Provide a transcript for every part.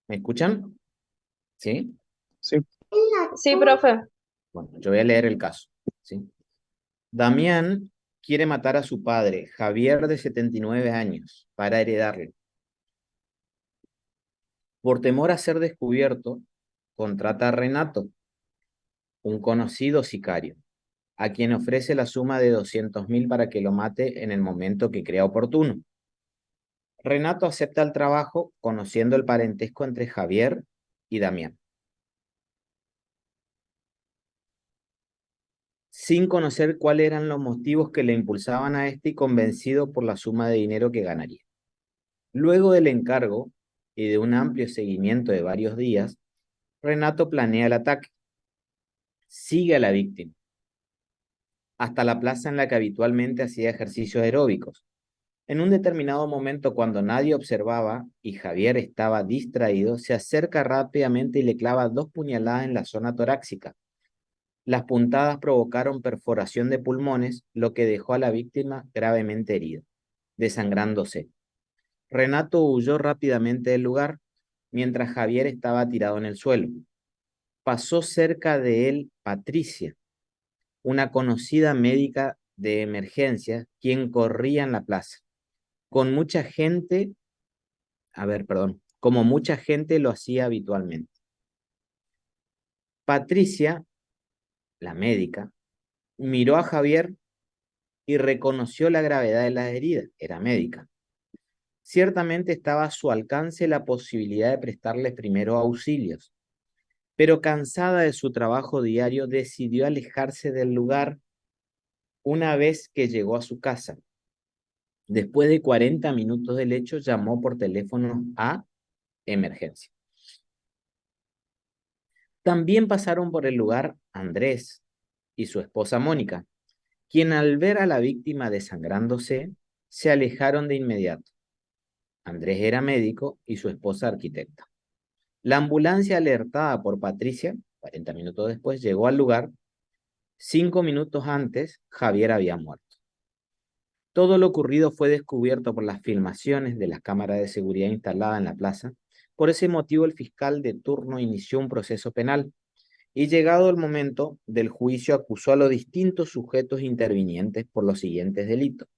¿Me escuchan? ¿Sí? Sí, sí, profe. Bueno, yo voy a leer el caso. ¿Sí? Damián quiere matar a su padre, Javier, de 79 años, para heredarle. Por temor a ser descubierto, contrata a Renato, un conocido sicario, a quien ofrece la suma de 200.000 para que lo mate en el momento que crea oportuno. Renato acepta el trabajo, conociendo el parentesco entre Javier y Damián, sin conocer cuáles eran los motivos que le impulsaban a este y convencido por la suma de dinero que ganaría. Luego del encargo y de un amplio seguimiento de varios días, Renato planea el ataque. Sigue a la víctima hasta la plaza en la que habitualmente hacía ejercicios aeróbicos. En un determinado momento, cuando nadie observaba y Javier estaba distraído, se acerca rápidamente y le clava 2 puñaladas en la zona torácica. Las puntadas provocaron perforación de pulmones, lo que dejó a la víctima gravemente herida, desangrándose. Renato huyó rápidamente del lugar, mientras Javier estaba tirado en el suelo. Pasó cerca de él Patricia, una conocida médica de emergencia, quien corría en la plaza. Con mucha gente, perdón, como mucha gente lo hacía habitualmente. Patricia, la médica, miró a Javier y reconoció la gravedad de las heridas. Era médica. Ciertamente estaba a su alcance la posibilidad de prestarles primeros auxilios, pero cansada de su trabajo diario, decidió alejarse del lugar una vez que llegó a su casa. Después de 40 minutos del hecho, llamó por teléfono a emergencia. También pasaron por el lugar Andrés y su esposa Mónica, quien al ver a la víctima desangrándose, se alejaron de inmediato. Andrés era médico y su esposa arquitecta. La ambulancia alertada por Patricia, 40 minutos después, llegó al lugar. 5 minutos antes, Javier había muerto. Todo lo ocurrido fue descubierto por las filmaciones de las cámaras de seguridad instaladas en la plaza. Por ese motivo, el fiscal de turno inició un proceso penal y, llegado el momento del juicio, acusó a los distintos sujetos intervinientes por los siguientes delitos.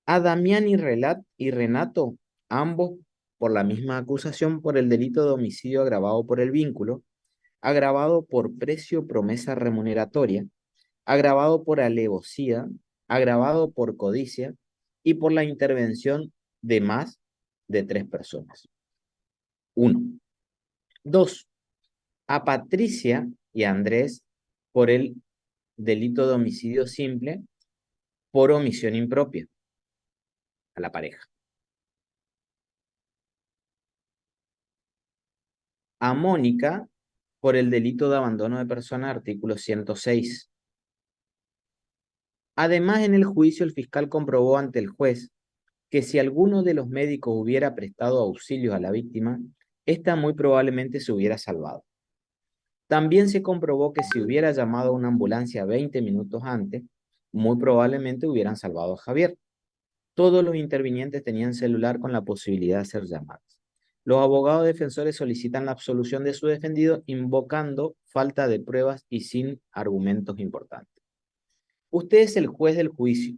A Damián y Renato, ambos por la misma acusación, por el delito de homicidio agravado por el vínculo, agravado por precio promesa remuneratoria, agravado por alevosía, agravado por codicia y por la intervención de más de 3 personas. Uno. Dos. A Patricia y a Andrés por el delito de homicidio simple por omisión impropia a la pareja. A Mónica por el delito de abandono de persona, artículo 106. Además, en el juicio, el fiscal comprobó ante el juez que si alguno de los médicos hubiera prestado auxilios a la víctima, ésta muy probablemente se hubiera salvado. También se comprobó que si hubiera llamado a una ambulancia 20 minutos antes, muy probablemente hubieran salvado a Javier. Todos los intervinientes tenían celular con la posibilidad de hacer llamadas. Los abogados defensores solicitan la absolución de su defendido invocando falta de pruebas y sin argumentos importantes. Usted es el juez del juicio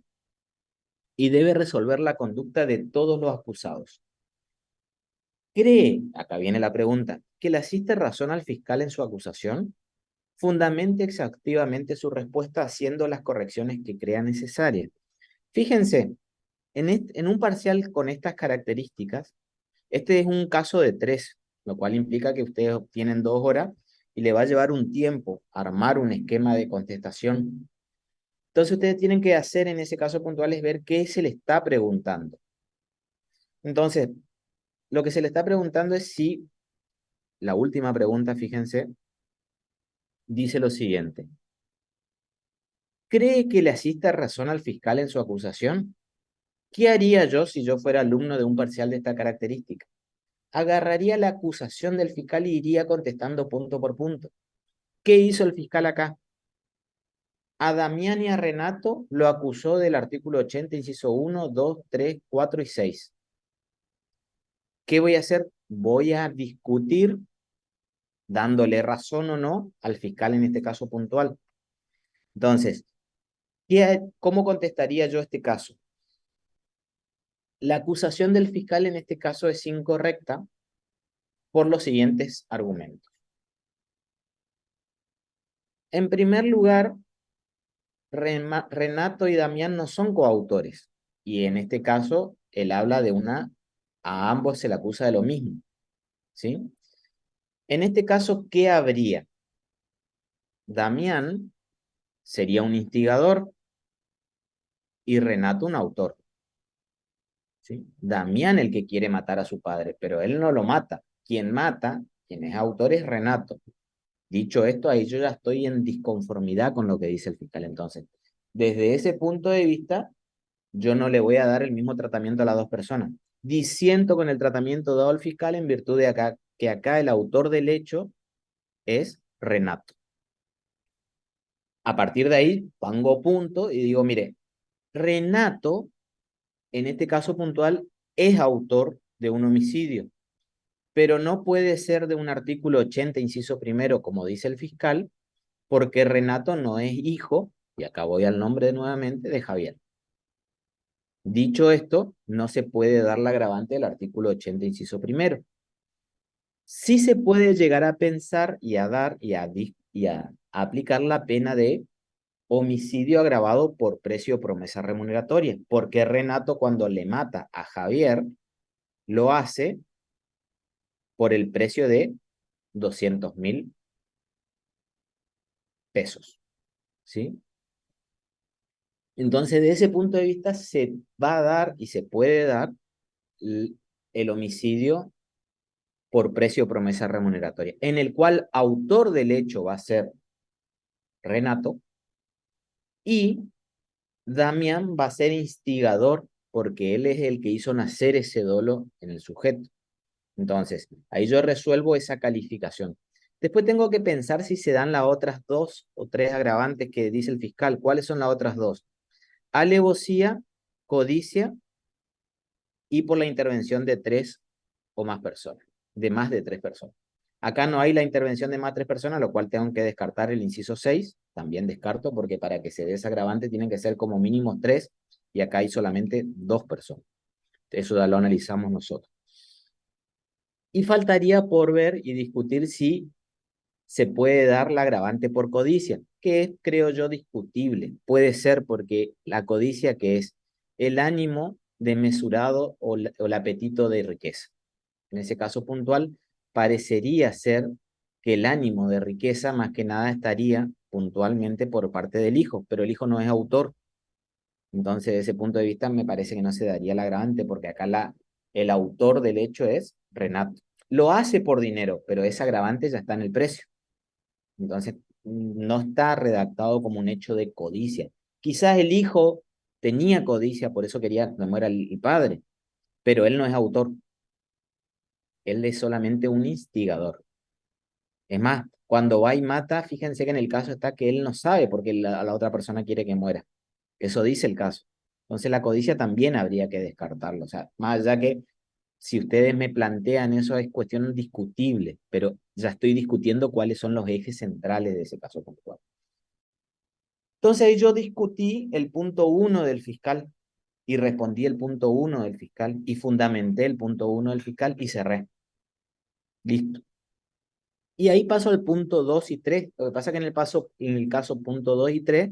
y debe resolver la conducta de todos los acusados. ¿Cree, acá viene la pregunta, que le asiste razón al fiscal en su acusación? Fundamente exhaustivamente su respuesta haciendo las correcciones que crea necesarias. Fíjense, en un parcial con estas características, este es un caso de 3, lo cual implica que ustedes obtienen 2 horas y le va a llevar un tiempo armar un esquema de contestación. Entonces ustedes tienen que hacer en ese caso puntual es ver qué se le está preguntando. Entonces, lo que se le está preguntando es si, la última pregunta, fíjense, dice lo siguiente. ¿Cree que le asista razón al fiscal en su acusación? ¿Qué haría yo si yo fuera alumno de un parcial de esta característica? Agarraría la acusación del fiscal y iría contestando punto por punto. ¿Qué hizo el fiscal acá? A Damián y a Renato lo acusó del artículo 80, inciso 1, 2, 3, 4 y 6. ¿Qué voy a hacer? voy a discutir dándole razón o no al fiscal en este caso puntual. Entonces, ¿cómo contestaría yo este caso? La acusación del fiscal en este caso es incorrecta por los siguientes argumentos. En primer lugar, Renato y Damián no son coautores. Y en este caso, él habla de a ambos se le acusa de lo mismo. ¿Sí? En este caso, ¿qué habría? Damián sería un instigador y Renato un autor. ¿Sí? Damián el que quiere matar a su padre, pero él no lo mata. Quien mata, quien es autor, es Renato. Dicho esto, ahí yo ya estoy en disconformidad con lo que dice el fiscal. Entonces, desde ese punto de vista, yo no le voy a dar el mismo tratamiento a las dos personas. Disiento con el tratamiento dado al fiscal en virtud de que acá el autor del hecho es Renato. A partir de ahí, pongo punto y digo, mire, Renato, en este caso puntual, es autor de un homicidio, pero no puede ser de un artículo 80, inciso primero, como dice el fiscal, porque Renato no es hijo, y acá voy al nombre nuevamente, de Javier. Dicho esto, no se puede dar la agravante del artículo 80, inciso primero. Sí se puede llegar a pensar y a dar y a aplicar la pena de homicidio agravado por precio o promesa remuneratoria, porque Renato cuando le mata a Javier, lo hace por el precio de 200.000 pesos, ¿sí? Entonces, de ese punto de vista, se va a dar y se puede dar el homicidio por precio o promesa remuneratoria, en el cual autor del hecho va a ser Renato y Damián va a ser instigador porque él es el que hizo nacer ese dolo en el sujeto. Entonces, ahí yo resuelvo esa calificación. Después tengo que pensar si se dan las otras dos o tres agravantes que dice el fiscal. ¿Cuáles son las otras dos? Alevosía, codicia y por la intervención de tres o más personas, de más de tres personas. Acá no hay la intervención de más de tres personas, lo cual tengo que descartar el inciso 6. También descarto porque para que se dé ese agravante tienen que ser como mínimo tres y acá hay solamente dos personas. Eso ya lo analizamos nosotros. Y faltaría por ver y discutir si se puede dar la agravante por codicia, que es, creo yo, discutible. Puede ser porque la codicia, que es el ánimo desmesurado o el apetito de riqueza. En ese caso puntual, parecería ser que el ánimo de riqueza más que nada estaría puntualmente por parte del hijo, pero el hijo no es autor. Entonces, desde ese punto de vista, me parece que no se daría el agravante, porque acá el autor del hecho es Renato. Lo hace por dinero, pero ese agravante ya está en el precio. Entonces, no está redactado como un hecho de codicia. Quizás el hijo tenía codicia, por eso quería que muera el padre, pero él no es autor. Él es solamente un instigador. Es más, cuando va y mata, fíjense que en el caso está que él no sabe por qué la otra persona quiere que muera. Eso dice el caso. Entonces la codicia también habría que descartarlo. O sea, más allá que si ustedes me plantean eso es cuestión discutible, pero ya estoy discutiendo cuáles son los ejes centrales de ese caso puntual. Entonces ahí yo discutí el punto 1 del fiscal y respondí el punto 1 del fiscal y fundamenté el punto 1 del fiscal y cerré. Listo. Y ahí paso al punto 2 y 3. Lo que pasa es que en el caso punto 2 y 3,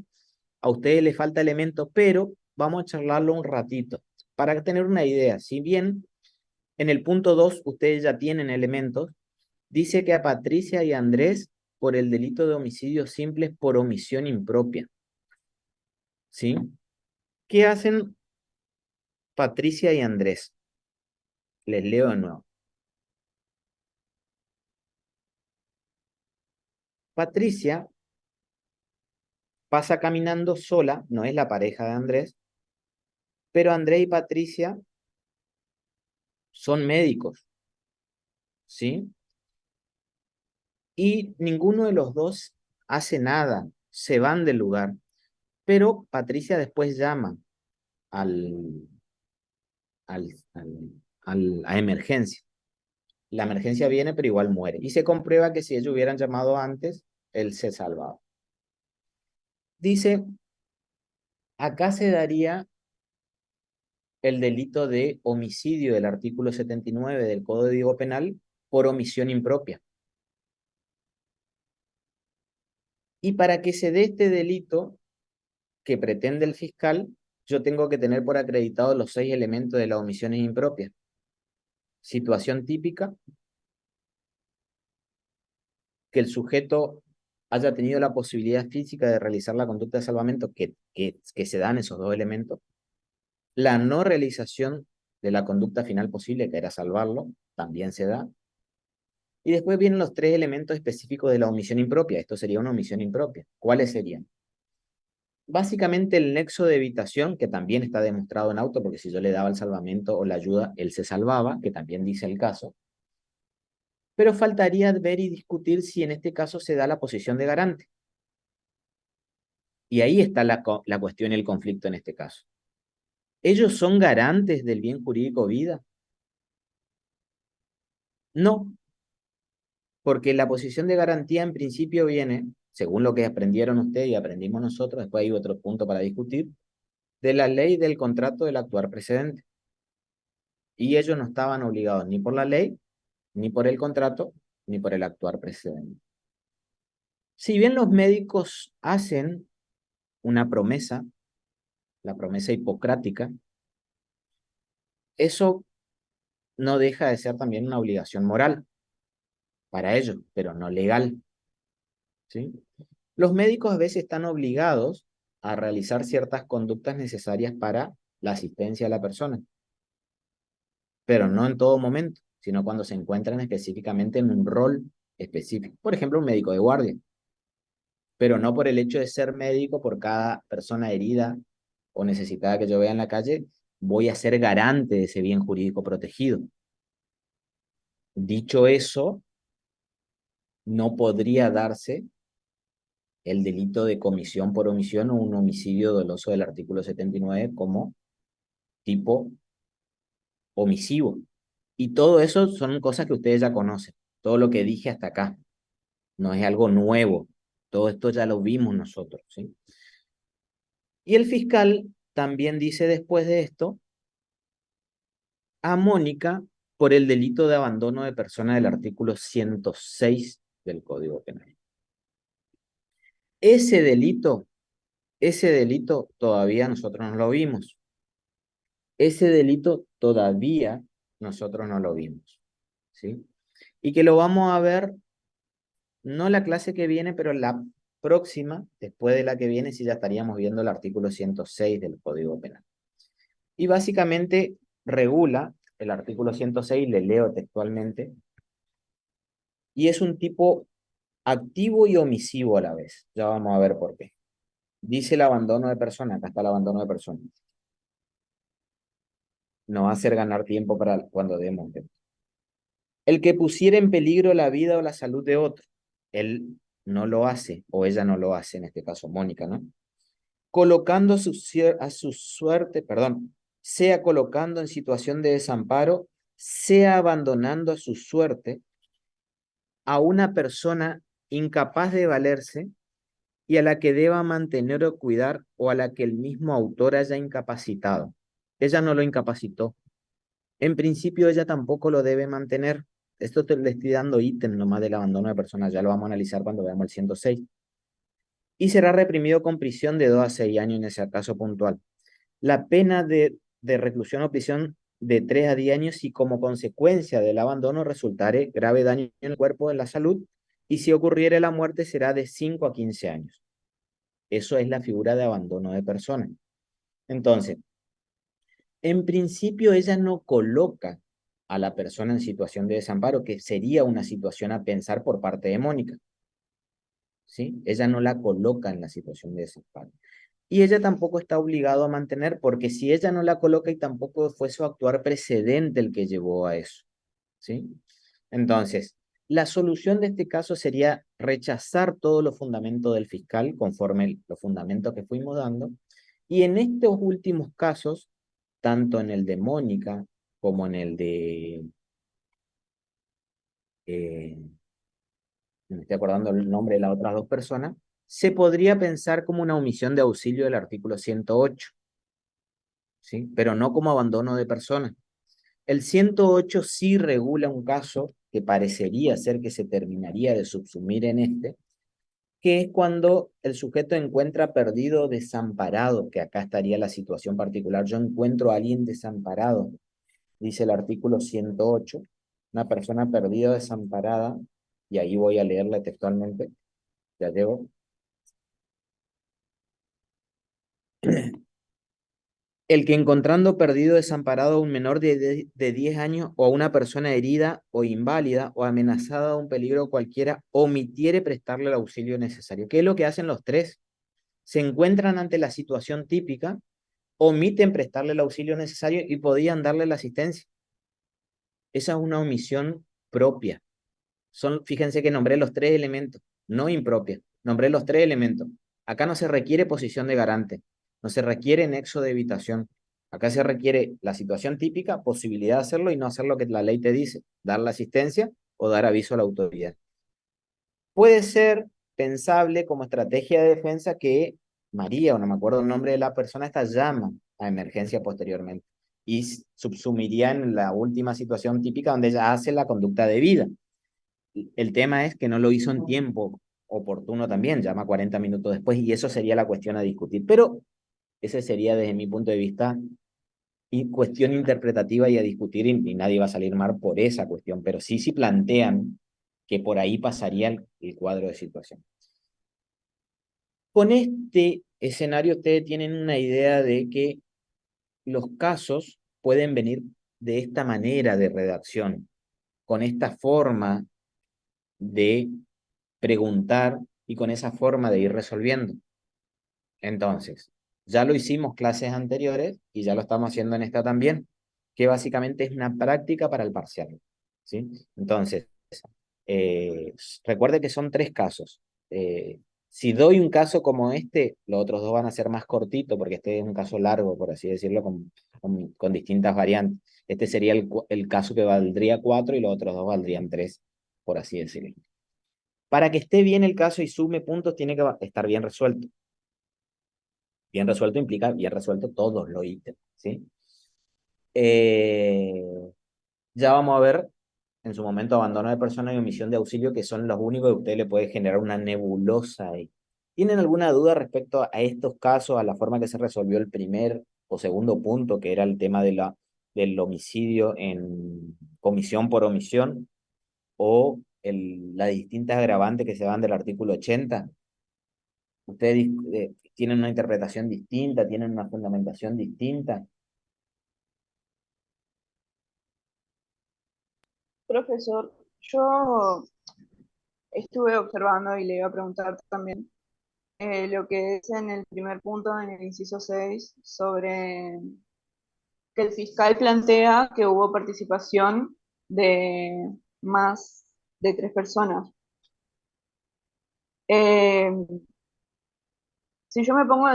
a ustedes les falta elementos, pero vamos a charlarlo un ratito para tener una idea. Si bien en el punto 2 ustedes ya tienen elementos, dice que a Patricia y Andrés por el delito de homicidio simple por omisión impropia. ¿Sí? ¿Qué hacen Patricia y Andrés? Les leo de nuevo. Patricia pasa caminando sola, no es la pareja de Andrés, pero Andrés y Patricia son médicos, ¿sí? Y ninguno de los dos hace nada, se van del lugar, pero Patricia después llama al, a emergencia. La emergencia viene, pero igual muere. Y se comprueba que si ellos hubieran llamado antes, él se salvaba. Dice, acá se daría el delito de homicidio del artículo 79 del Código Penal por omisión impropia. Y para que se dé este delito que pretende el fiscal, yo tengo que tener por acreditado los 6 elementos de las omisiones impropias. Situación típica, que el sujeto haya tenido la posibilidad física de realizar la conducta de salvamento que se dan esos 2 elementos. La no realización de la conducta final posible, que era salvarlo, también se da. Y después vienen los 3 elementos específicos de la omisión impropia. Esto sería una omisión impropia. ¿Cuáles serían? Básicamente el nexo de evitación, que también está demostrado en auto, porque si yo le daba el salvamento o la ayuda, él se salvaba, que también dice el caso. Pero faltaría ver y discutir si en este caso se da la posición de garante. Y ahí está la cuestión y el conflicto en este caso. ¿Ellos son garantes del bien jurídico vida? No, porque la posición de garantía en principio viene, según lo que aprendieron ustedes y aprendimos nosotros, después hay otro punto para discutir, de la ley del contrato del actuar precedente. Y ellos no estaban obligados ni por la ley, ni por el contrato, ni por el actuar precedente. Si bien los médicos hacen una promesa, la promesa hipocrática, eso no deja de ser también una obligación moral para ellos, pero no legal, ¿sí? Los médicos a veces están obligados a realizar ciertas conductas necesarias para la asistencia a la persona, pero no en todo momento, sino cuando se encuentran específicamente en un rol específico. Por ejemplo, un médico de guardia, pero no por el hecho de ser médico, por cada persona herida o necesitada que yo vea en la calle, voy a ser garante de ese bien jurídico protegido. Dicho eso, no podría darse el delito de comisión por omisión o un homicidio doloso del artículo 79 como tipo omisivo. Y todo eso son cosas que ustedes ya conocen. Todo lo que dije hasta acá no es algo nuevo. Todo esto ya lo vimos nosotros, ¿sí? Y el fiscal también dice después de esto a Mónica por el delito de abandono de persona del artículo 106 del Código Penal. Ese delito, ese delito todavía nosotros no lo vimos. Ese delito todavía nosotros no lo vimos, ¿sí? Y que lo vamos a ver, no la clase que viene, pero la próxima, después de la que viene, sí ya estaríamos viendo el artículo 106 del Código Penal. Y básicamente regula el artículo 106, le leo textualmente, y es un tipo activo y omisivo a la vez. Ya vamos a ver por qué. Dice el abandono de persona, acá está el abandono de persona. No va a hacer ganar tiempo para cuando demos. El que pusiera en peligro la vida o la salud de otro, él no lo hace, o ella no lo hace, en este caso Mónica, ¿no? Colocando a su suerte, perdón, sea colocando en situación de desamparo, sea abandonando a su suerte a una persona incapaz de valerse y a la que deba mantener o cuidar o a la que el mismo autor haya incapacitado. Ella no lo incapacitó. En principio ella tampoco lo debe mantener. Esto le estoy dando ítem nomás del abandono de personas, ya lo vamos a analizar cuando veamos el 106. Y será reprimido con prisión de 2 a 6 años en ese caso puntual. La pena de reclusión o prisión de 3 a 10 años si como consecuencia del abandono resultare grave daño en el cuerpo, en la salud, y si ocurriere la muerte será de 5 a 15 años. Eso es la figura de abandono de persona. Entonces, en principio ella no coloca a la persona en situación de desamparo, que sería una situación a pensar por parte de Mónica, ¿sí? Ella no la coloca en la situación de desamparo. Y ella tampoco está obligada a mantener, porque si ella no la coloca y tampoco fue su actuar precedente el que llevó a eso, ¿sí? Entonces, la solución de este caso sería rechazar todos los fundamentos del fiscal conforme los fundamentos que fuimos dando, y en estos últimos casos, tanto en el de Mónica como en el de no me estoy acordando el nombre de las otras dos personas, se podría pensar como una omisión de auxilio del artículo 108, ¿sí? Pero no como abandono de persona. El 108 sí regula un caso que parecería ser que se terminaría de subsumir en este, que es cuando el sujeto encuentra perdido o desamparado, que acá estaría la situación particular. Yo encuentro a alguien desamparado, dice el artículo 108, una persona perdida o desamparada, y ahí voy a leerla textualmente, ya llevo. El que encontrando perdido o desamparado a un menor de 10 años o a una persona herida o inválida o amenazada de un peligro cualquiera, omitiere prestarle el auxilio necesario. ¿Qué es lo que hacen los tres? Se encuentran ante la situación típica, omiten prestarle el auxilio necesario y podían darle la asistencia. Esa es una omisión propia. Fíjense que nombré los tres elementos, no impropia. Nombré los tres elementos. Acá no se requiere posición de garante, no se requiere nexo de evitación. Acá se requiere la situación típica, posibilidad de hacerlo y no hacer lo que la ley te dice, dar la asistencia o dar aviso a la autoridad. Puede ser pensable como estrategia de defensa que María, o no me acuerdo el nombre de la persona, esta llama a emergencia posteriormente y subsumiría en la última situación típica donde ella hace la conducta debida. El tema es que no lo hizo en tiempo oportuno también, llama 40 minutos después y eso sería la cuestión a discutir. Pero ese sería desde mi punto de vista y cuestión interpretativa y a discutir y nadie va a salir mal por esa cuestión, pero sí plantean que por ahí pasaría el cuadro de situación. Con este escenario ustedes tienen una idea de que los casos pueden venir de esta manera de redacción, con esta forma de preguntar y con esa forma de ir resolviendo. Entonces, ya lo hicimos clases anteriores y ya lo estamos haciendo en esta también, que básicamente es una práctica para el parcial, ¿sí? Entonces, eh, recuerde que son tres casos. Si doy un caso como este, los otros dos van a ser más cortitos porque este es un caso largo, por así decirlo, con distintas variantes. Este sería el caso que valdría 4 y los otros dos valdrían 3, por así decirlo. Para que esté bien el caso y sume puntos, tiene que estar bien resuelto. Bien resuelto implica bien resuelto todos los ítems, ¿sí? Eh, ya vamos a ver en su momento abandono de persona y omisión de auxilio, que son los únicos que a usted le puede generar una nebulosa ahí. ¿Tienen alguna duda respecto a estos casos, a la forma que se resolvió el primer o segundo punto, que era el tema del homicidio en comisión por omisión, o las distintas agravantes que se van del artículo 80? ¿Ustedes tienen una interpretación distinta, tienen una fundamentación distinta? Profesor, yo estuve observando y le iba a preguntar también lo que es en el primer punto, en el inciso 6 sobre que el fiscal plantea que hubo participación de más de 3 personas. Eh, si yo me pongo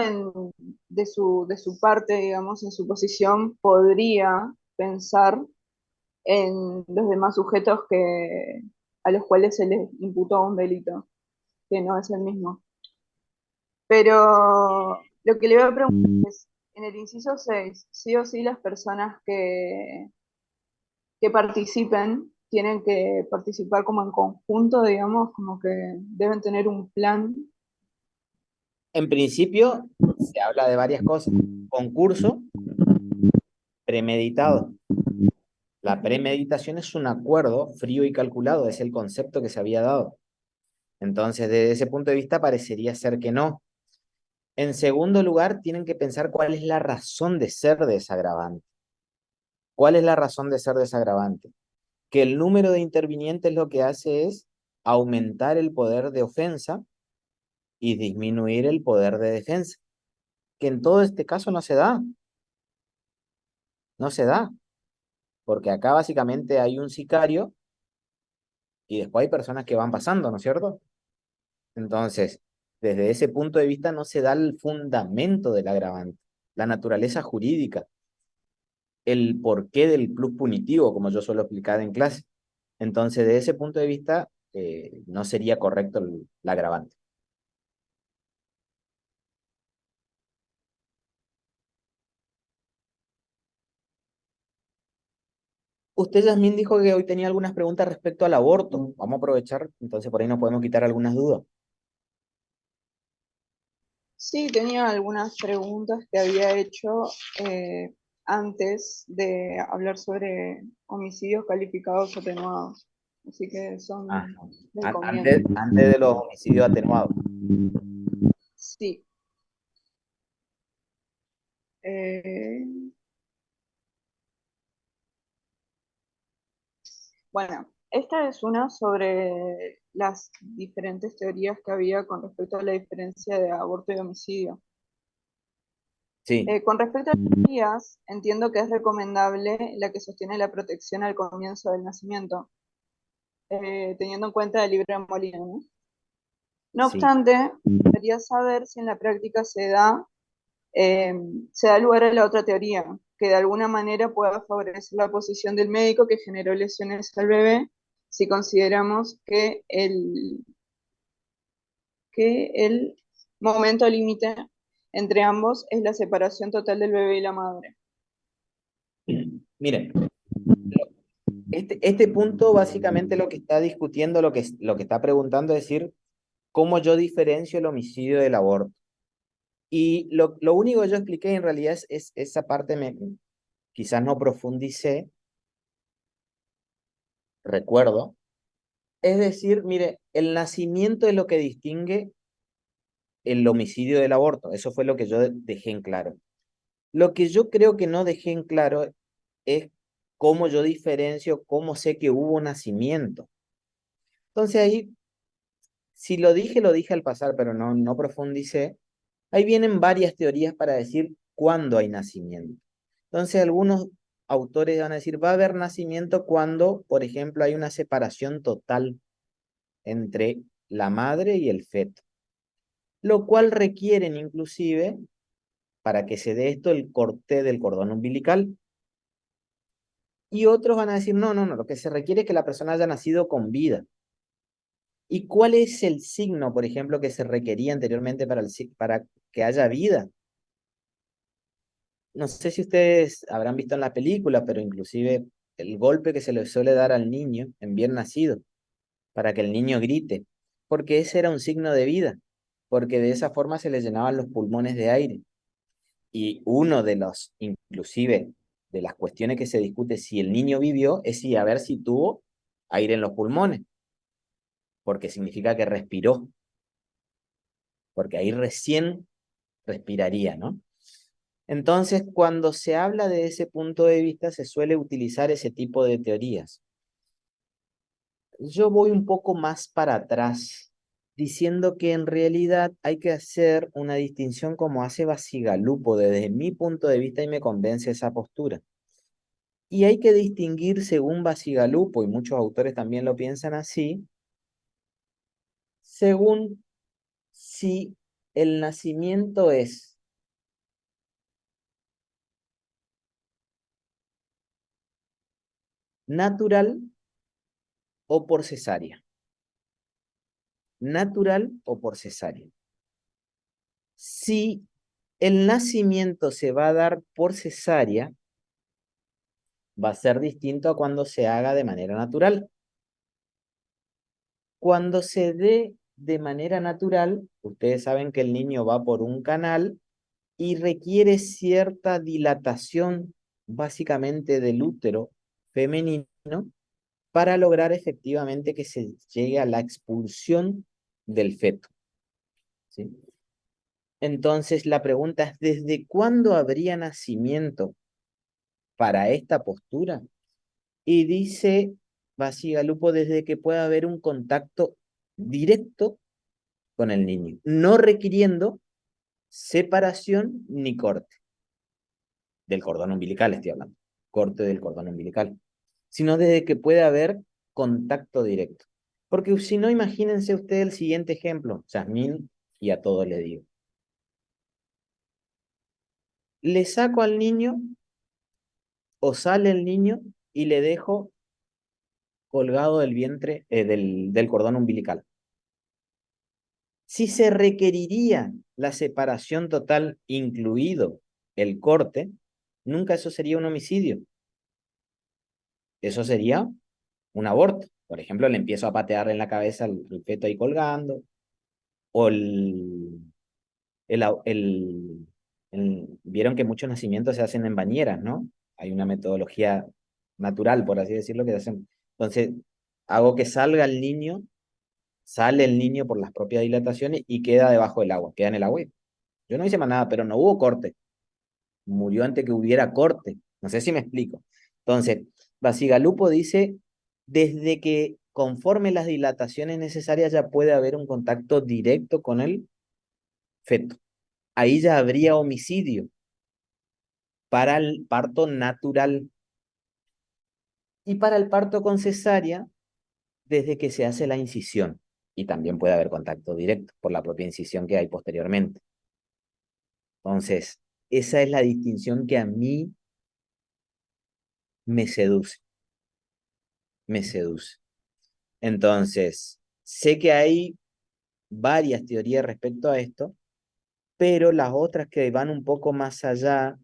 de su parte, digamos, en su posición, podría pensar en los demás sujetos a los cuales se les imputó un delito, que no es el mismo. Pero lo que le voy a preguntar es, en el inciso 6, sí o sí las personas que participen tienen que participar como en conjunto, digamos, como que deben tener un plan. En principio, se habla de varias cosas. Concurso premeditado. La premeditación es un acuerdo frío y calculado, es el concepto que se había dado. Entonces, desde ese punto de vista, parecería ser que no. En segundo lugar, tienen que pensar cuál es la razón de ser de esa agravante. ¿Cuál es la razón de ser de esa agravante? Que el número de intervinientes lo que hace es aumentar el poder de ofensa y disminuir el poder de defensa, que en todo este caso no se da, no se da, porque acá básicamente hay un sicario y después hay personas que van pasando, ¿no es cierto? Entonces, desde ese punto de vista no se da el fundamento del agravante, la naturaleza jurídica, el porqué del plus punitivo, como yo suelo explicar en clase. Entonces, de ese punto de vista, no sería correcto el agravante. Usted, Yasmín, dijo que hoy tenía algunas preguntas respecto al aborto. Vamos a aprovechar, entonces por ahí nos podemos quitar algunas dudas. Sí, tenía algunas preguntas que había hecho antes de hablar sobre homicidios calificados atenuados. Así que Ah, son del antes, comienzo. antes de los homicidios atenuados. Sí. Eh, bueno, esta es una sobre las diferentes teorías que había con respecto a la diferencia de aborto y homicidio. Sí, Con respecto a las teorías, entiendo que es recomendable la que sostiene la protección al comienzo del nacimiento, teniendo en cuenta el libro de Molina, ¿no? No sí. obstante, quería saber si en la práctica eh, se da lugar a la otra teoría, que de alguna manera pueda favorecer la posición del médico que generó lesiones al bebé, si consideramos que el momento límite entre ambos es la separación total del bebé y la madre. Miren, este punto básicamente lo que está discutiendo, lo que está preguntando es decir, ¿cómo yo diferencio el homicidio del aborto? Y lo único que yo expliqué en realidad es esa parte, quizás no profundicé, recuerdo. Es decir, mire, el nacimiento es lo que distingue el homicidio del aborto. Eso fue lo que yo dejé en claro. Lo que yo creo que no dejé en claro es cómo yo diferencio, cómo sé que hubo nacimiento. Entonces ahí, si lo dije al pasar, pero no profundicé. Ahí vienen varias teorías para decir cuándo hay nacimiento. Entonces algunos autores van a decir, va a haber nacimiento cuando, por ejemplo, hay una separación total entre la madre y el feto, lo cual requieren inclusive, para que se dé esto, el corte del cordón umbilical. Y otros van a decir, no, lo que se requiere es que la persona haya nacido con vida. ¿Y cuál es el signo, por ejemplo, que se requería anteriormente para que haya vida? No sé si ustedes habrán visto en la película, pero inclusive el golpe que se le suele dar al niño en bien nacido, para que el niño grite, porque ese era un signo de vida, porque de esa forma se le llenaban los pulmones de aire. Y uno de los, inclusive, de las cuestiones que se discute si el niño vivió es si a ver si tuvo aire en los pulmones, porque significa que respiró, porque ahí recién respiraría, ¿no? Entonces, cuando se habla de ese punto de vista, se suele utilizar ese tipo de teorías. Yo voy un poco más para atrás, diciendo que en realidad hay que hacer una distinción como hace Bacigalupo, desde mi punto de vista, y me convence esa postura. Y hay que distinguir, según Bacigalupo, y muchos autores también lo piensan así, según si el nacimiento es natural o por cesárea. Natural o por cesárea. Si el nacimiento se va a dar por cesárea, va a ser distinto a cuando se haga de manera natural. Cuando se dé de manera natural, ustedes saben que el niño va por un canal y requiere cierta dilatación, básicamente del útero femenino, para lograr efectivamente que se llegue a la expulsión del feto. ¿Sí? Entonces, la pregunta es, ¿desde cuándo habría nacimiento para esta postura? Y dice Bacigalupo desde que pueda haber un contacto directo con el niño, no requiriendo separación ni corte del cordón umbilical, estoy hablando, corte del cordón umbilical, sino desde que pueda haber contacto directo. Porque si no, imagínense ustedes el siguiente ejemplo, Yasmín, y a todos le digo. Le saco al niño o sale el niño y le dejo colgado del vientre, del cordón umbilical. Si se requeriría la separación total, incluido el corte, nunca eso sería un homicidio. Eso sería un aborto. Por ejemplo, le empiezo a patear en la cabeza al feto ahí colgando, o vieron que muchos nacimientos se hacen en bañeras, ¿no? Hay una metodología natural, por así decirlo, que se hacen. Entonces, hago que salga el niño, sale el niño por las propias dilataciones y queda debajo del agua, queda en el agua. Yo no hice más nada, pero no hubo corte. Murió antes que hubiera corte. No sé si me explico. Entonces, Basigalupo dice, desde que conforme las dilataciones necesarias ya puede haber un contacto directo con el feto. Ahí ya habría homicidio para el parto natural. Y para el parto con cesárea, desde que se hace la incisión. Y también puede haber contacto directo por la propia incisión que hay posteriormente. Entonces, esa es la distinción que a mí me seduce. Me seduce. Entonces, sé que hay varias teorías respecto a esto, pero las otras que van un poco más allá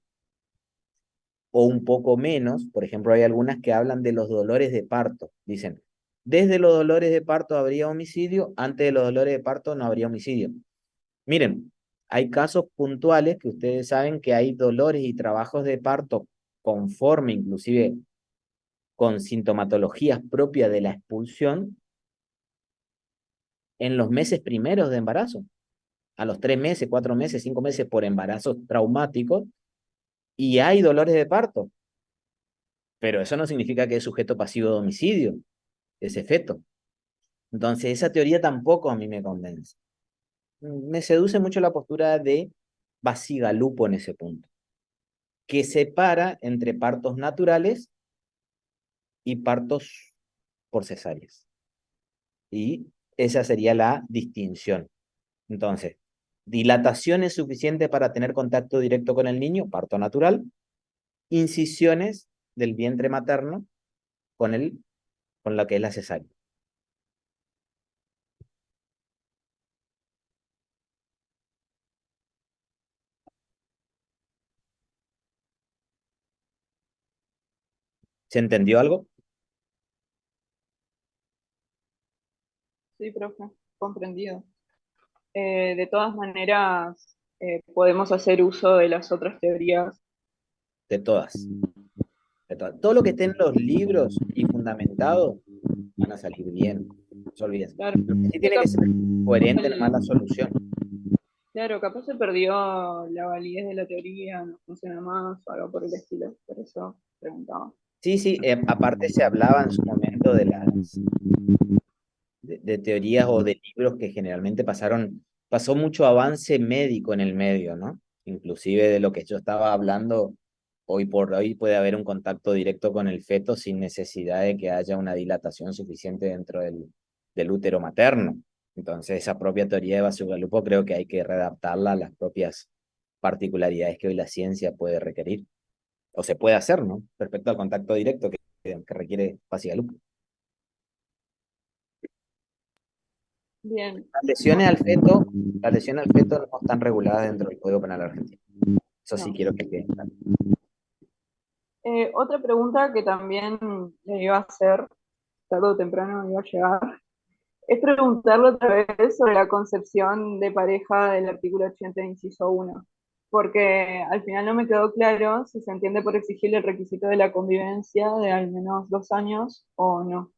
o un poco menos, por ejemplo, hay algunas que hablan de los dolores de parto. Dicen, desde los dolores de parto habría homicidio, antes de los dolores de parto no habría homicidio. Miren, hay casos puntuales que ustedes saben que hay dolores y trabajos de parto conforme, inclusive con sintomatologías propias de la expulsión en los meses primeros de embarazo, a los 3 meses, 4 meses, 5 meses por embarazos traumáticos, y hay dolores de parto, pero eso no significa que es sujeto pasivo de homicidio, ese feto. Entonces, esa teoría tampoco a mí me convence. Me seduce mucho la postura de Basigalupo en ese punto, que separa entre partos naturales y partos por cesáreas. Y esa sería la distinción. Entonces, dilatación es suficiente para tener contacto directo con el niño, parto natural, incisiones del vientre materno con lo que es la cesárea. ¿Se entendió algo? Sí, profe, comprendido. De todas maneras, podemos hacer uso de las otras teorías. De todas. De todas. Todo lo que esté en los libros y fundamentado van a salir bien. No se olviden. Claro, Lo que sí que tiene que ser coherente nomás la solución. claro, capaz se perdió la validez de la teoría, no funciona más o algo por el estilo. Por eso preguntaba. Sí, sí, aparte se hablaba en su momento de teorías o de libros que generalmente pasó mucho avance médico en el medio, ¿no? Inclusive de lo que yo estaba hablando, hoy por hoy puede haber un contacto directo con el feto sin necesidad de que haya una dilatación suficiente dentro del útero materno. Entonces, esa propia teoría de Bacigalupo creo que hay que readaptarla a las propias particularidades que hoy la ciencia puede requerir, o se puede hacer, ¿no? Respecto al contacto directo que requiere Bacigalupo. Bien. Las lesiones al feto, las lesiones al feto no están reguladas dentro del Código Penal argentino. Eso sí No. quiero que quede claro. Otra pregunta que también le iba a hacer, tarde o temprano iba a llegar, es preguntarle otra vez sobre la concepción de pareja del artículo 80, inciso 1, porque al final no me quedó claro si se entiende por exigir el requisito de la convivencia de al menos 2 años o no,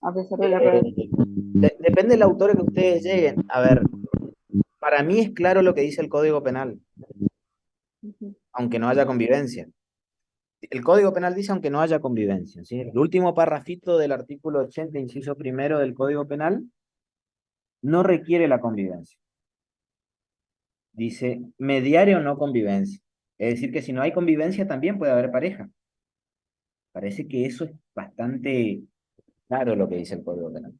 a pesar de la red. Depende del autor que ustedes lleguen. A ver, para mí es claro lo que dice el Código Penal, Ujú. aunque no haya convivencia. El Código Penal dice aunque no haya convivencia, ¿sí? El último parrafito del artículo 80, inciso primero del Código Penal, no requiere la convivencia. Dice mediar o no convivencia. Es decir, que si no hay convivencia también puede haber pareja. Parece que eso es bastante claro lo que dice el Código Penal.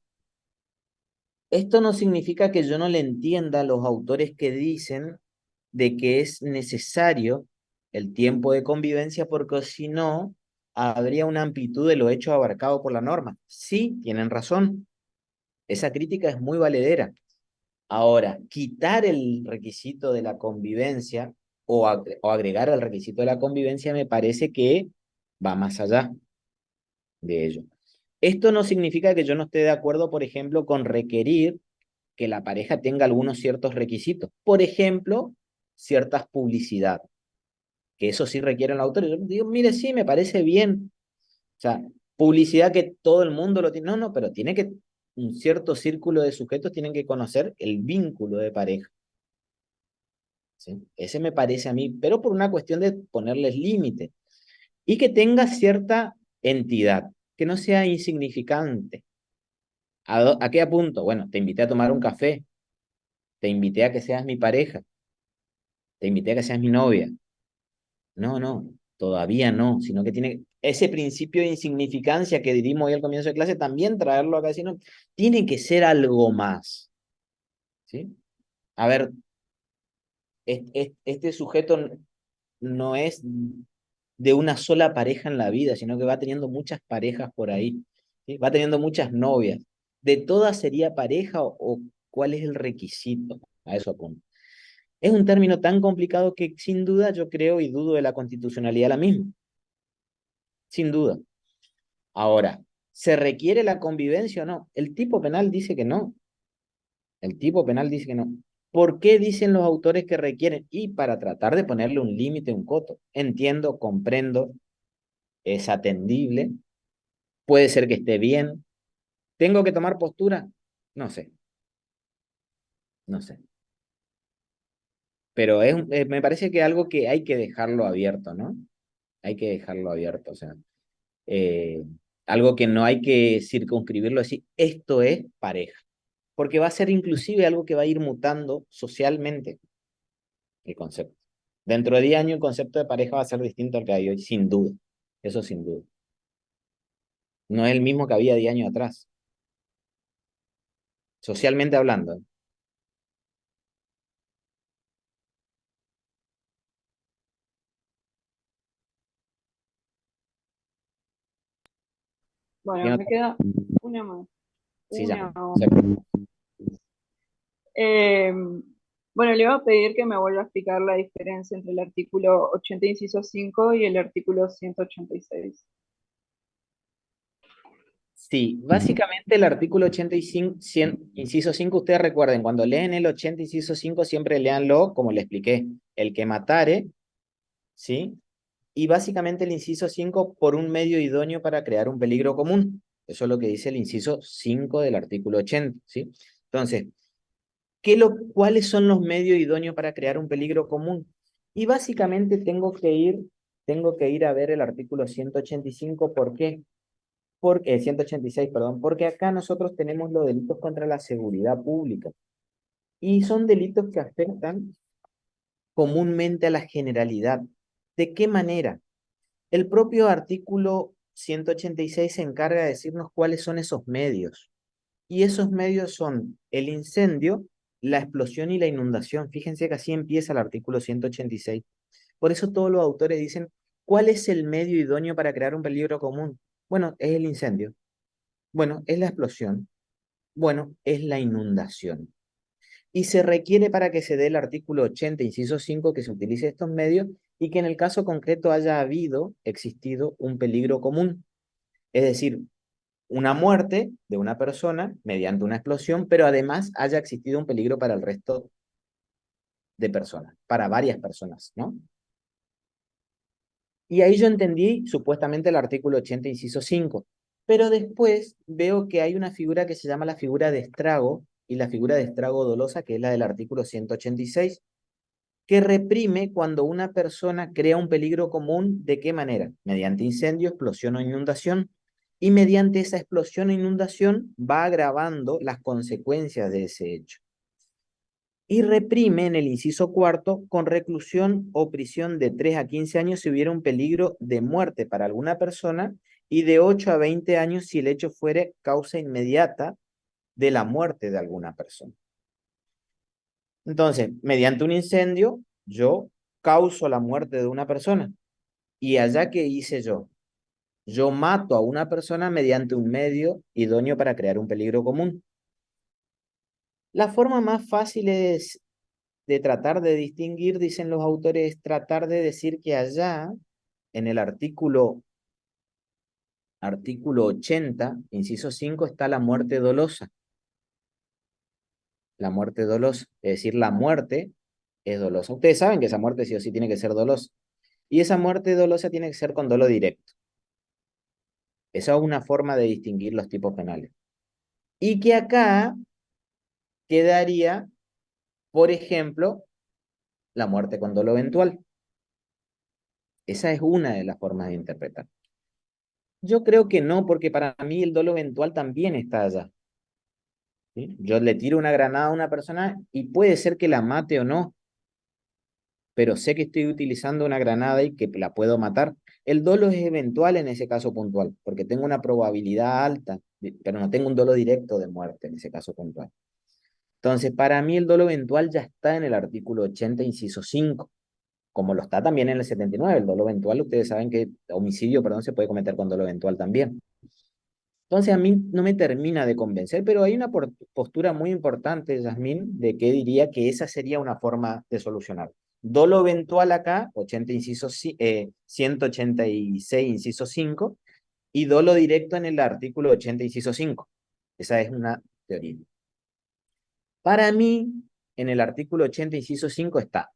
Esto no significa que yo no le entienda a los autores que dicen de que es necesario el tiempo de convivencia, porque si no, habría una amplitud de los hechos abarcados por la norma. Sí, tienen razón. Esa crítica es muy valedera. Ahora, quitar el requisito de la convivencia o agregar el requisito de la convivencia me parece que va más allá de ello. Esto no significa que yo no esté de acuerdo, por ejemplo, con requerir que la pareja tenga algunos ciertos requisitos. Por ejemplo, ciertas publicidad, que eso sí requiere el autor. Yo digo, mire, sí, me parece bien. O sea, publicidad que todo el mundo lo tiene. No, no, pero tiene que, un cierto círculo de sujetos tienen que conocer el vínculo de pareja. ¿Sí? Ese me parece a mí, pero por una cuestión de ponerles límite y que tenga cierta entidad, que no sea insignificante. ¿A qué apunto? Bueno, te invité a tomar un café, te invité a que seas mi pareja, te invité a que seas mi novia. No, no, todavía no, sino que tiene ese principio de insignificancia que dimos hoy al comienzo de clase, también traerlo acá, sino tiene que ser algo más, ¿sí? A ver, este sujeto no es de una sola pareja en la vida, sino que va teniendo muchas parejas por ahí, ¿sí? Va teniendo muchas novias. ¿De todas sería pareja o cuál es el requisito? A eso apunto. Es un término tan complicado que sin duda yo creo y dudo de la constitucionalidad de la misma, sin duda. Ahora, ¿se requiere la convivencia o no? El tipo penal dice que no. El tipo penal dice que no. ¿Por qué dicen los autores que requieren? Y para tratar de ponerle un límite, un coto. Entiendo, comprendo, es atendible, puede ser que esté bien. ¿Tengo que tomar postura? No sé, no sé. Pero me parece que algo que hay que dejarlo abierto, ¿no? Hay que dejarlo abierto, o sea, eh, algo que no hay que circunscribirlo, decir, esto es pareja, porque va a ser inclusive algo que va a ir mutando socialmente el concepto. Dentro de 10 años el concepto de pareja va a ser distinto al que hay hoy, sin duda, eso sin duda. No es el mismo que había 10 años atrás, socialmente hablando. Bueno, ¿Tiene me otra? queda una más. Sí, ya. Una más. Sepa. Eh, bueno, le voy a pedir que me vuelva a explicar la diferencia entre el artículo 80 inciso 5 y el artículo 186. Sí, básicamente el artículo 85, 100, inciso 5, ustedes recuerden, cuando leen el 80, inciso 5, siempre léanlo, como le expliqué, el que matare, ¿sí? Y básicamente el inciso 5 por un medio idóneo para crear un peligro común. Eso es lo que dice el inciso 5 del artículo 80, ¿sí? Entonces, ¿cuáles son los medios idóneos para crear un peligro común? Y básicamente tengo que ir a ver el artículo 185, ¿por qué? 186, perdón, porque acá nosotros tenemos los delitos contra la seguridad pública y son delitos que afectan comúnmente a la generalidad. ¿De qué manera? El propio artículo 186 se encarga de decirnos cuáles son esos medios. Y esos medios son el incendio, la explosión y la inundación. Fíjense que así empieza el artículo 186. Por eso todos los autores dicen, ¿cuál es el medio idóneo para crear un peligro común? Bueno, es el incendio. Bueno, es la explosión. Bueno, es la inundación. Y se requiere para que se dé el artículo 80, inciso 5, que se utilice estos medios y que en el caso concreto haya existido un peligro común. Es decir, una muerte de una persona mediante una explosión, pero además haya existido un peligro para el resto de personas, para varias personas, ¿no? Y ahí yo entendí supuestamente el artículo 80, inciso 5, pero después veo que hay una figura que se llama la figura de estrago y la figura de estrago dolosa, que es la del artículo 186, que reprime cuando una persona crea un peligro común, ¿de qué manera? Mediante incendio, explosión o inundación. Y mediante esa explosión o inundación va agravando las consecuencias de ese hecho. Y reprime en el inciso cuarto con reclusión o prisión de 3 a 15 años si hubiera un peligro de muerte para alguna persona y de 8 a 20 años si el hecho fuere causa inmediata de la muerte de alguna persona. Entonces, mediante un incendio, yo causo la muerte de una persona. ¿Y allá qué hice yo? Yo mato a una persona mediante un medio idóneo para crear un peligro común. La forma más fácil es de tratar de distinguir, dicen los autores, es tratar de decir que allá, en el artículo 80, inciso 5, está la muerte dolosa. La muerte dolosa, es decir, la muerte es dolosa. Ustedes saben que esa muerte sí o sí tiene que ser dolosa. Y esa muerte dolosa tiene que ser con dolo directo. Esa es una forma de distinguir los tipos penales. Y que acá quedaría, por ejemplo, la muerte con dolo eventual. Esa es una de las formas de interpretar. Yo creo que no, porque para mí el dolo eventual también está allá. ¿Sí? Yo le tiro una granada a una persona y puede ser que la mate o no, pero sé que estoy utilizando una granada y que la puedo matar. El dolo es eventual en ese caso puntual, porque tengo una probabilidad alta, pero no tengo un dolo directo de muerte en ese caso puntual. Entonces, para mí el dolo eventual ya está en el artículo 80, inciso 5, como lo está también en el 79. El dolo eventual, ustedes saben que homicidio, perdón, se puede cometer con dolo eventual también. Entonces, a mí no me termina de convencer, pero hay una postura muy importante, Yasmín, de que diría que esa sería una forma de solucionar. Dolo eventual acá, 186, inciso 5, y dolo directo en el artículo 80, inciso 5. Esa es una teoría. Para mí, en el artículo 80, inciso 5 está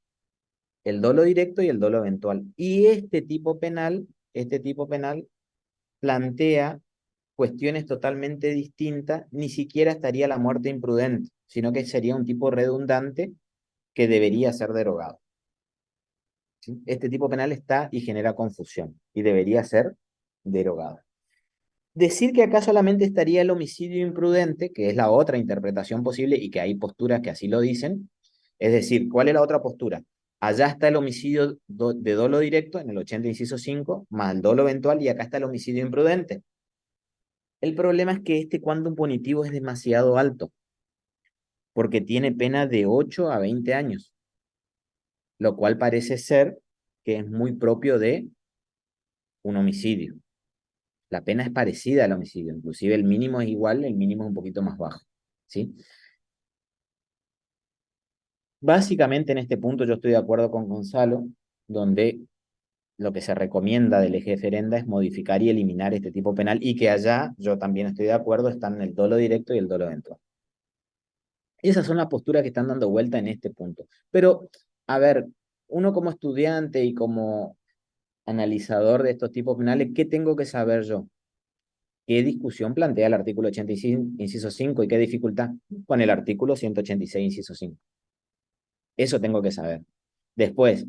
el dolo directo y el dolo eventual. Y este tipo penal plantea cuestiones totalmente distintas, ni siquiera estaría la muerte imprudente, sino que sería un tipo redundante que debería ser derogado. ¿Sí? Este tipo penal está y genera confusión y debería ser derogado. Decir que acá solamente estaría el homicidio imprudente, que es la otra interpretación posible y que hay posturas que así lo dicen, es decir, ¿cuál es la otra postura? Allá está el homicidio de dolo directo en el 80 inciso 5, más el dolo eventual, y acá está el homicidio imprudente. El problema es que este quantum punitivo es demasiado alto, porque tiene pena de 8 a 20 años, lo cual parece ser que es muy propio de un homicidio. La pena es parecida al homicidio, inclusive el mínimo es igual, el mínimo es un poquito más bajo, ¿sí? Básicamente en este punto yo estoy de acuerdo con Gonzalo, donde lo que se recomienda del eje de Ferenda es modificar y eliminar este tipo penal y que allá, yo también estoy de acuerdo, están el dolo directo y el dolo eventual. Esas son las posturas que están dando vuelta en este punto. Pero, a ver, uno como estudiante y como analizador de estos tipos penales, ¿qué tengo que saber yo? ¿Qué discusión plantea el artículo 85, inciso 5 y qué dificultad con el artículo 186, inciso 5? Eso tengo que saber. Después,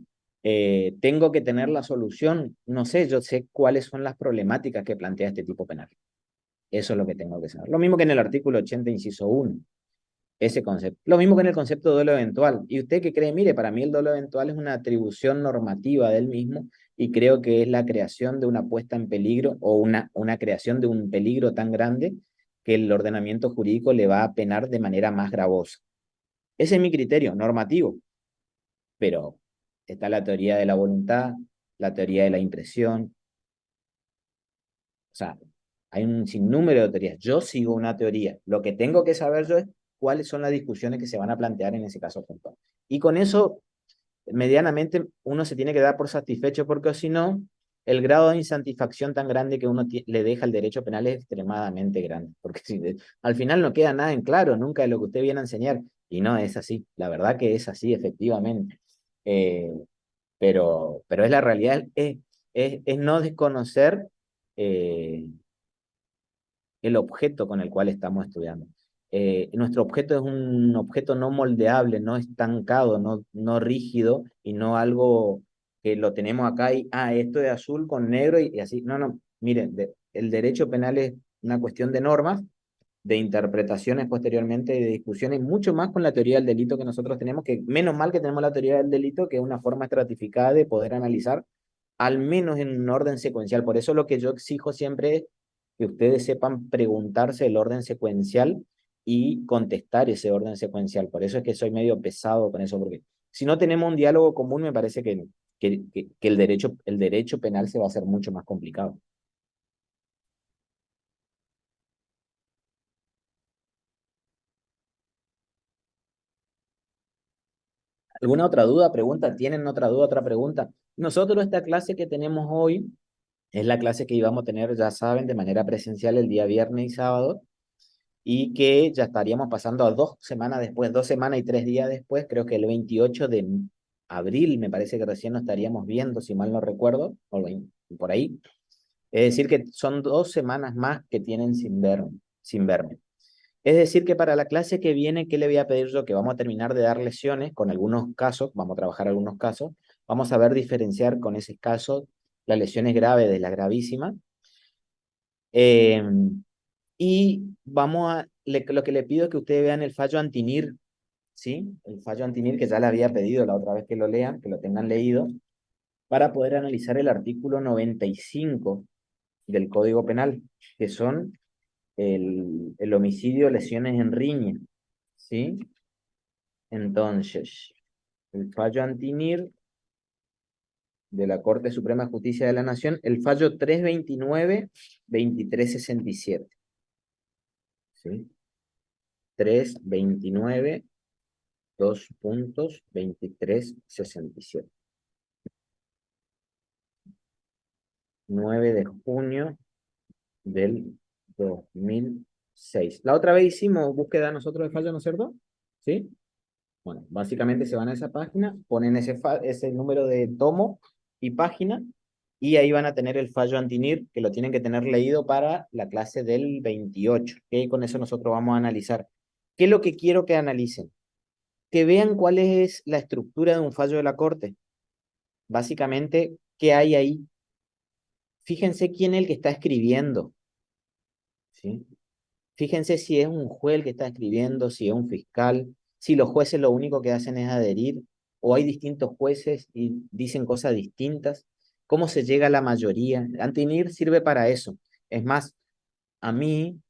tengo que tener la solución. No sé, yo sé cuáles son las problemáticas que plantea este tipo penal. Eso es lo que tengo que saber. Lo mismo que en el artículo 80, inciso 1. Ese concepto. Lo mismo que en el concepto de dolo eventual. ¿Y usted qué cree? Mire, para mí el dolo eventual es una atribución normativa del mismo y creo que es la creación de una puesta en peligro o una creación de un peligro tan grande que el ordenamiento jurídico le va a penar de manera más gravosa. Ese es mi criterio normativo, pero está la teoría de la voluntad, la teoría de la impresión, o sea, hay un sinnúmero de teorías. Yo sigo una teoría. Lo que tengo que saber yo es cuáles son las discusiones que se van a plantear en ese caso puntual. Y con eso, medianamente, uno se tiene que dar por satisfecho, porque si no, el grado de insatisfacción tan grande que uno le deja al derecho penal es extremadamente grande. Porque si, al final no queda nada en claro, nunca de lo que usted viene a enseñar. Y no es así. La verdad que es así, efectivamente. Eh, pero es la realidad, es no desconocer eh, el objeto con el cual estamos estudiando. Nuestro objeto es un objeto no moldeable, no estancado, no rígido y no algo que lo tenemos acá y, esto es azul con negro y así. No, no, miren, el derecho penal es una cuestión de normas, de interpretaciones posteriormente, de discusiones, mucho más con la teoría del delito que nosotros tenemos, que menos mal que tenemos la teoría del delito, que es una forma estratificada de poder analizar, al menos en un orden secuencial. Por eso lo que yo exijo siempre es que ustedes sepan preguntarse el orden secuencial y contestar ese orden secuencial. Por eso es que soy medio pesado con eso, porque si no tenemos un diálogo común, me parece que el derecho penal se va a hacer mucho más complicado. ¿Alguna otra duda, pregunta? ¿Tienen otra duda, otra pregunta? Nosotros esta clase que tenemos hoy es la clase que íbamos a tener, ya saben, de manera presencial el día viernes y sábado, y que ya estaríamos pasando a 2 semanas después, 2 semanas y 3 días después, creo que el 28 de abril, me parece que recién nos estaríamos viendo, si mal no recuerdo, o por ahí. Es decir, que son 2 semanas más que tienen sin verme. Es decir, que para la clase que viene, ¿qué le voy a pedir yo? Que vamos a terminar de dar lesiones con algunos casos, vamos a trabajar algunos casos, vamos a ver diferenciar con ese caso las lesiones graves de las gravísimas. Eh, y lo que le pido es que ustedes vean el fallo Antinir, ¿sí? El fallo Antinir que ya le había pedido la otra vez que lo lean, que lo tengan leído, para poder analizar el artículo 95 del Código Penal, que son el homicidio, lesiones en riña, ¿sí? Entonces, el fallo Antinir de la Corte Suprema de Justicia de la Nación, el fallo 329-2367, ¿sí? 329, 2367. 9 de junio del 2006. La otra vez hicimos búsqueda nosotros de fallo, ¿no es cierto? ¿Sí? Bueno, básicamente se van a esa página, ponen ese número de tomo y página, y ahí van a tener el fallo Antinir, que lo tienen que tener leído para la clase del 28, que con eso nosotros vamos a analizar. ¿Qué es lo que quiero que analicen? Que vean cuál es la estructura de un fallo de la Corte. Básicamente, ¿qué hay ahí? Fíjense quién es el que está escribiendo, ¿sí? Fíjense si es un juez el que está escribiendo, si es un fiscal, si los jueces lo único que hacen es adherir, o hay distintos jueces y dicen cosas distintas. ¿Cómo se llega a la mayoría? Antinir sirve para eso. Es más, a mí